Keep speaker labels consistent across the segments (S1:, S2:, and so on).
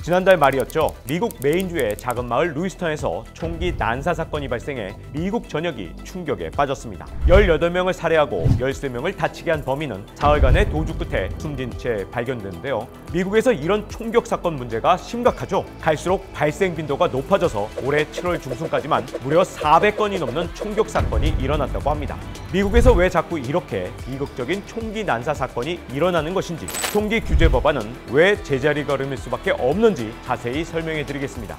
S1: 지난달 말이었죠. 미국 메인주의 작은 마을 루이스턴에서 총기 난사 사건이 발생해 미국 전역이 충격에 빠졌습니다. 18명을 살해하고 13명을 다치게 한 범인은 사흘간의 도주 끝에 숨진 채 발견됐는데요. 미국에서 이런 총격 사건 문제가 심각하죠. 갈수록 발생 빈도가 높아져서 올해 7월 중순까지만 무려 400건이 넘는 총격 사건이 일어났다고 합니다. 미국에서 왜 자꾸 이렇게 비극적인 총기 난사 사건이 일어나는 것인지, 총기 규제 법안은 왜 제자리 걸음일 수밖에 없는지 자세히 설명해 드리겠습니다.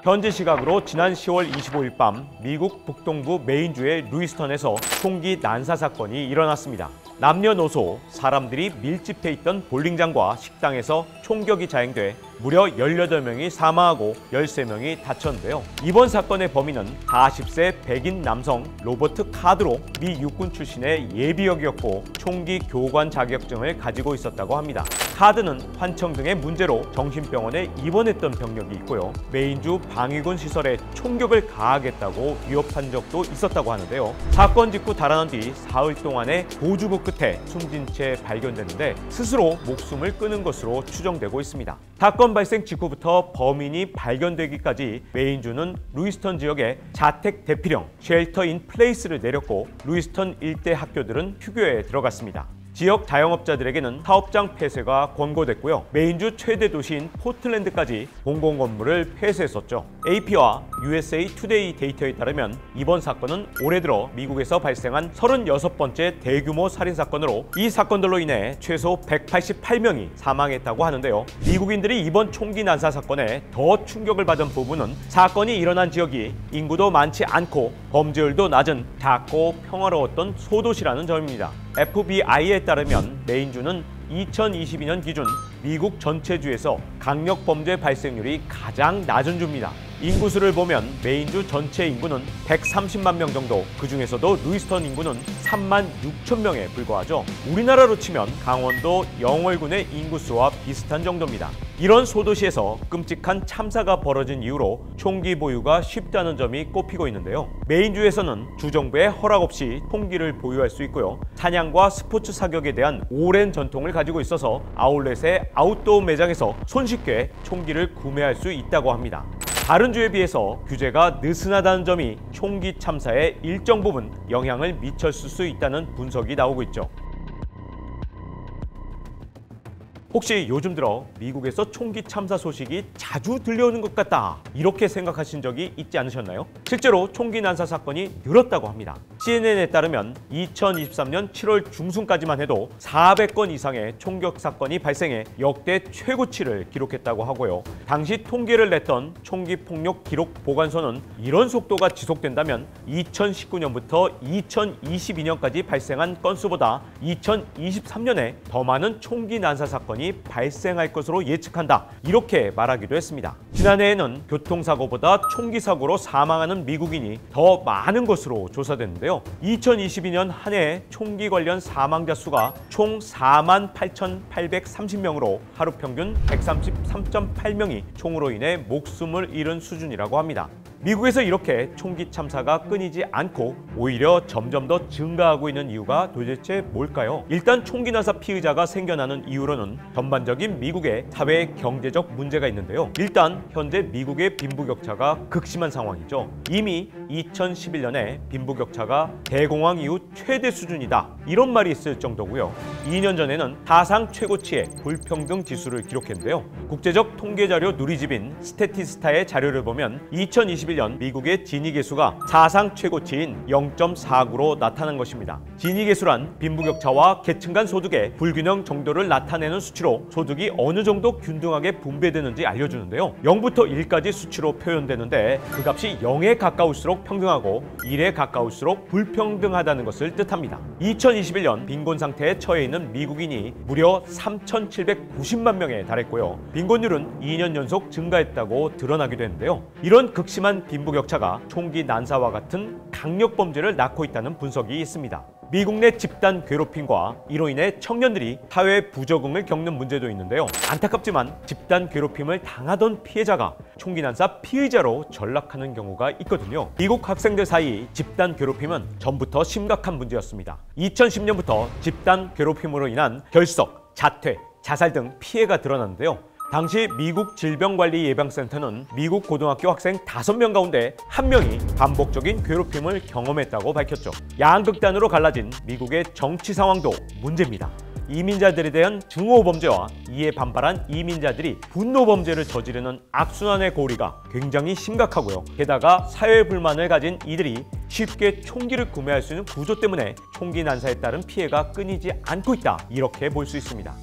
S1: 현지 시각으로 지난 10월 25일 밤 미국 북동부 메인주의 루이스턴에서 총기 난사 사건이 일어났습니다. 남녀노소, 사람들이 밀집해 있던 볼링장과 식당에서 총격이 자행돼 무려 18명이 사망하고 13명이 다쳤는데요. 이번 사건의 범인은 40세 백인 남성 로버트 카드로 미 육군 출신의 예비역이었고 총기 교관 자격증을 가지고 있었다고 합니다. 카드는 환청 등의 문제로 정신병원에 입원했던 병력이 있고요. 메인주 방위군 시설에 총격을 가하겠다고 위협한 적도 있었다고 하는데요. 사건 직후 달아난 뒤 사흘 동안의 보주고 끝에 숨진 채 발견됐는데 스스로 목숨을 끊은 것으로 추정되고 있습니다. 사건 발생 직후부터 범인이 발견되기까지 메인주는 루이스턴 지역에 자택 대피령 쉘터 인 플레이스를 내렸고 루이스턴 일대 학교들은 휴교에 들어갔습니다. 지역 자영업자들에게는 사업장 폐쇄가 권고됐고요. 메인주 최대 도시인 포틀랜드까지 공공건물을 폐쇄했었죠. AP와 USA 투데이 데이터에 따르면 이번 사건은 올해 들어 미국에서 발생한 36번째 대규모 살인사건으로 이 사건들로 인해 최소 188명이 사망했다고 하는데요. 미국인들이 이번 총기 난사 사건에 더 충격을 받은 부분은 사건이 일어난 지역이 인구도 많지 않고 범죄율도 낮은 작고 평화로웠던 소도시라는 점입니다. FBI에 따르면 메인주는 2022년 기준 미국 전체 주에서 강력 범죄 발생률이 가장 낮은 주입니다. 인구수를 보면 메인주 전체 인구는 130만 명 정도, 그 중에서도 루이스턴 인구는 3만 6천 명에 불과하죠. 우리나라로 치면 강원도 영월군의 인구수와 비슷한 정도입니다. 이런 소도시에서 끔찍한 참사가 벌어진 이후로 총기 보유가 쉽다는 점이 꼽히고 있는데요. 메인주에서는 주정부의 허락 없이 총기를 보유할 수 있고요. 사냥과 스포츠 사격에 대한 오랜 전통을 가지고 있어서 아울렛의 아웃도어 매장에서 손쉽게 총기를 구매할 수 있다고 합니다. 다른 주에 비해서 규제가 느슨하다는 점이 총기 참사에 일정 부분 영향을 미쳤을 수 있다는 분석이 나오고 있죠. 혹시 요즘 들어 미국에서 총기 참사 소식이 자주 들려오는 것 같다, 이렇게 생각하신 적이 있지 않으셨나요? 실제로 총기 난사 사건이 늘었다고 합니다. CNN에 따르면 2023년 7월 중순까지만 해도 400건 이상의 총격 사건이 발생해 역대 최고치를 기록했다고 하고요. 당시 통계를 냈던 총기폭력 기록 보관소는 이런 속도가 지속된다면 2019년부터 2022년까지 발생한 건수보다 2023년에 더 많은 총기 난사 사건이 발생할 것으로 예측한다, 이렇게 말하기도 했습니다. 지난해에는 교통사고보다 총기 사고로 사망하는 미국인이 더 많은 것으로 조사됐는데요. 2022년 한 해 총기 관련 사망자 수가 총 48,830명으로 하루 평균 133.8명이 총으로 인해 목숨을 잃은 수준이라고 합니다. 미국에서 이렇게 총기 참사가 끊이지 않고 오히려 점점 더 증가하고 있는 이유가 도대체 뭘까요? 일단 총기 난사 피의자가 생겨나는 이유로는 전반적인 미국의 사회 경제적 문제가 있는데요. 일단 현재 미국의 빈부격차가 극심한 상황이죠. 이미 2011년에 빈부격차가 대공황 이후 최대 수준이다, 이런 말이 있을 정도고요. 2년 전에는 사상 최고치의 불평등 지수를 기록했는데요. 국제적 통계자료 누리집인 스태티스타의 자료를 보면 2021년 미국의 지니계수가 사상 최고치인 0.49로 나타난 것입니다. 지니계수란 빈부격차와 계층 간 소득의 불균형 정도를 나타내는 수치로 소득이 어느 정도 균등하게 분배되는지 알려주는데요. 0부터 1까지 수치로 표현되는데 그 값이 0에 가까울수록 평등하고 1에 가까울수록 불평등하다는 것을 뜻합니다. 2021년 빈곤 상태에 처해 있는 미국인이 무려 3,790만 명에 달했고요. 빈곤율은 2년 연속 증가했다고 드러나기도 했는데요. 이런 극심한 빈부격차가 총기 난사와 같은 강력 범죄를 낳고 있다는 분석이 있습니다. 미국 내 집단 괴롭힘과 이로 인해 청년들이 사회 부적응을 겪는 문제도 있는데요. 안타깝지만 집단 괴롭힘을 당하던 피해자가 총기 난사 피의자로 전락하는 경우가 있거든요. 미국 학생들 사이 집단 괴롭힘은 전부터 심각한 문제였습니다. 2010년부터 집단 괴롭힘으로 인한 결석, 자퇴, 자살 등 피해가 드러났는데요. 당시 미국 질병관리예방센터는 미국 고등학교 학생 5명 가운데 1명이 반복적인 괴롭힘을 경험했다고 밝혔죠. 양극단으로 갈라진 미국의 정치 상황도 문제입니다. 이민자들에 대한 증오 범죄와 이에 반발한 이민자들이 분노 범죄를 저지르는 악순환의 고리가 굉장히 심각하고요. 게다가 사회 불만을 가진 이들이 쉽게 총기를 구매할 수 있는 구조 때문에 총기 난사에 따른 피해가 끊이지 않고 있다. 이렇게 볼 수 있습니다.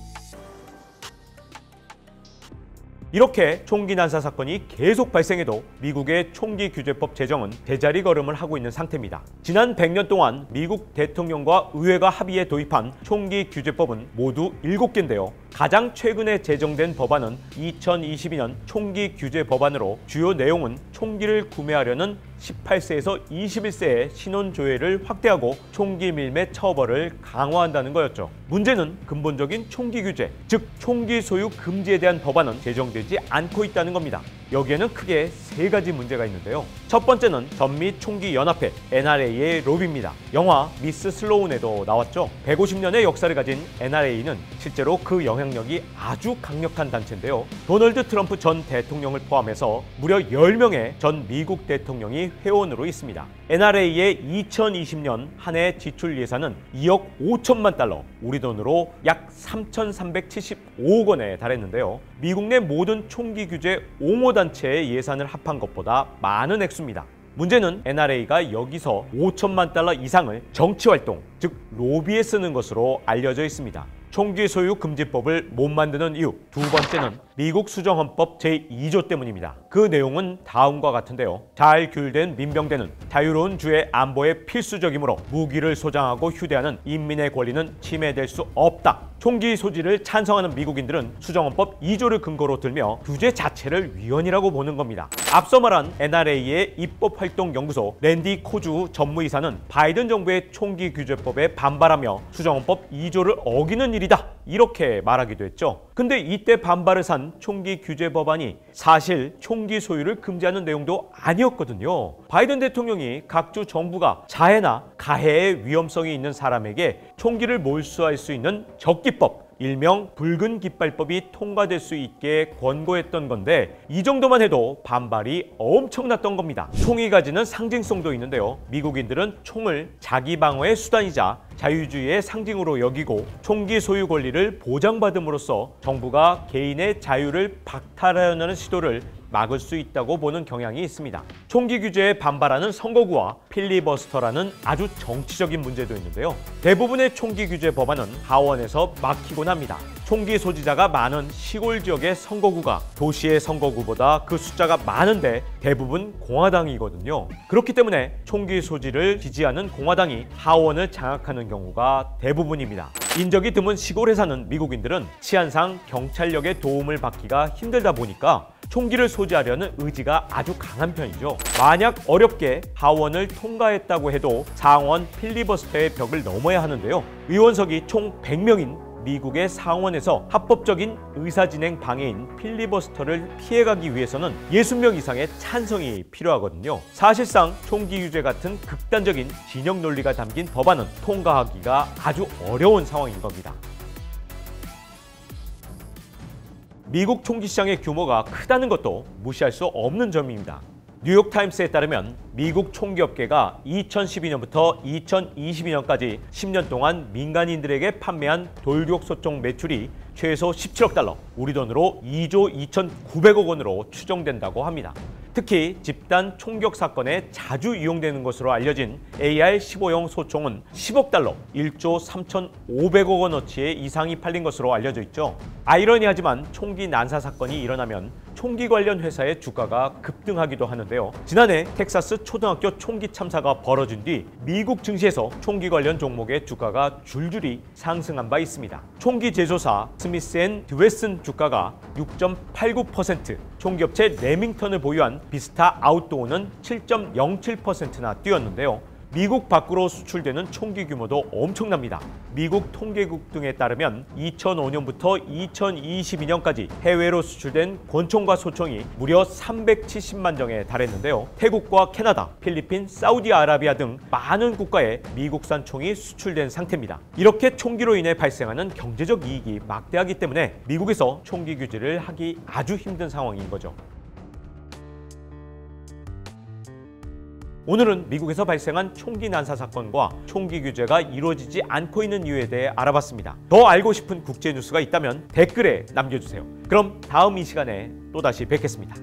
S1: 이렇게 총기 난사 사건이 계속 발생해도 미국의 총기 규제법 제정은 제자리 걸음을 하고 있는 상태입니다. 지난 100년 동안 미국 대통령과 의회가 합의해 도입한 총기 규제법은 모두 7개인데요. 가장 최근에 제정된 법안은 2022년 총기 규제 법안으로 주요 내용은 총기를 구매하려는 18세에서 21세의 신원 조회를 확대하고 총기 밀매 처벌을 강화한다는 거였죠. 문제는 근본적인 총기 규제, 즉 총기 소유 금지에 대한 법안은 제정되지 않고 있다는 겁니다. 여기에는 크게 3가지 문제가 있는데요. 첫 번째는 전미 총기 연합회 NRA의 로비입니다. 영화 미스 슬로운에도 나왔죠. 150년의 역사를 가진 NRA는 실제로 그 영향력이 아주 강력한 단체인데요. 도널드 트럼프 전 대통령을 포함해서 무려 10명의 전 미국 대통령이 회원으로 있습니다. NRA의 2020년 한 해 지출 예산은 2억 5천만 달러, 우리 돈으로 약 3,375억 원에 달했는데요. 미국 내 모든 총기 규제 옹호 단체의 예산을 합한 것보다 많은 액수입니다. 문제는 NRA가 여기서 5천만 달러 이상을 정치활동, 즉 로비에 쓰는 것으로 알려져 있습니다. 총기 소유 금지법을 못 만드는 이유, 두 번째는 미국 수정헌법 제2조 때문입니다. 그 내용은 다음과 같은데요. 잘 규율된 민병대는 자유로운 주의 안보에 필수적이므로 무기를 소장하고 휴대하는 인민의 권리는 침해될 수 없다. 총기 소지를 찬성하는 미국인들은 수정헌법 2조를 근거로 들며 규제 자체를 위헌이라고 보는 겁니다. 앞서 말한 NRA의 입법활동연구소 랜디 코주 전무이사는 바이든 정부의 총기 규제법에 반발하며 수정헌법 2조를 어기는 일이다. 이렇게 말하기도 했죠. 근데 이때 반발을 산 총기 규제 법안이 사실 총기 소유를 금지하는 내용도 아니었거든요. 바이든 대통령이 각 주 정부가 자해나 가해의 위험성이 있는 사람에게 총기를 몰수할 수 있는 적기법, 일명 붉은 깃발법이 통과될 수 있게 권고했던 건데 이 정도만 해도 반발이 엄청났던 겁니다. 총이 가지는 상징성도 있는데요. 미국인들은 총을 자기 방어의 수단이자 자유주의의 상징으로 여기고 총기 소유 권리를 보장받음으로써 정부가 개인의 자유를 박탈하려는 시도를 막을 수 있다고 보는 경향이 있습니다. 총기 규제에 반발하는 선거구와 필리버스터라는 아주 정치적인 문제도 있는데요. 대부분의 총기 규제 법안은 하원에서 막히곤 합니다. 총기 소지자가 많은 시골 지역의 선거구가 도시의 선거구보다 그 숫자가 많은데 대부분 공화당이거든요. 그렇기 때문에 총기 소지를 지지하는 공화당이 하원을 장악하는 경우가 대부분입니다. 인적이 드문 시골에 사는 미국인들은 치안상 경찰력의 도움을 받기가 힘들다 보니까 총기를 소지하려는 의지가 아주 강한 편이죠. 만약 어렵게 하원을 통과했다고 해도 상원 필리버스터의 벽을 넘어야 하는데요. 의원석이 총 100명인 미국의 상원에서 합법적인 의사진행 방해인 필리버스터를 피해가기 위해서는 60명 이상의 찬성이 필요하거든요. 사실상 총기 규제 같은 극단적인 진영 논리가 담긴 법안은 통과하기가 아주 어려운 상황인 겁니다. 미국 총기 시장의 규모가 크다는 것도 무시할 수 없는 점입니다. 뉴욕타임스에 따르면 미국 총기업계가 2012년부터 2022년까지 10년 동안 민간인들에게 판매한 돌격 소총 매출이 최소 17억 달러, 우리 돈으로 2조 2,900억 원으로 추정된다고 합니다. 특히 집단 총격 사건에 자주 이용되는 것으로 알려진 AR-15형 소총은 10억 달러, 1조 3,500억 원어치의 이상이 팔린 것으로 알려져 있죠. 아이러니하지만 총기 난사 사건이 일어나면 총기 관련 회사의 주가가 급등하기도 하는데요. 지난해 텍사스 초등학교 총기 참사가 벌어진 뒤 미국 증시에서 총기 관련 종목의 주가가 줄줄이 상승한 바 있습니다. 총기 제조사 스미스앤드웨슨 주가가 6.89%, 총기업체 레밍턴을 보유한 비스타 아웃도어는 7.07%나 뛰었는데요. 미국 밖으로 수출되는 총기 규모도 엄청납니다. 미국 통계국 등에 따르면 2005년부터 2022년까지 해외로 수출된 권총과 소총이 무려 370만 정에 달했는데요. 태국과 캐나다, 필리핀, 사우디아라비아 등 많은 국가에 미국산 총이 수출된 상태입니다. 이렇게 총기로 인해 발생하는 경제적 이익이 막대하기 때문에 미국에서 총기 규제를 하기 아주 힘든 상황인 거죠. 오늘은 미국에서 발생한 총기 난사 사건과 총기 규제가 이루어지지 않고 있는 이유에 대해 알아봤습니다. 더 알고 싶은 국제 뉴스가 있다면 댓글에 남겨주세요. 그럼 다음 이 시간에 또다시 뵙겠습니다.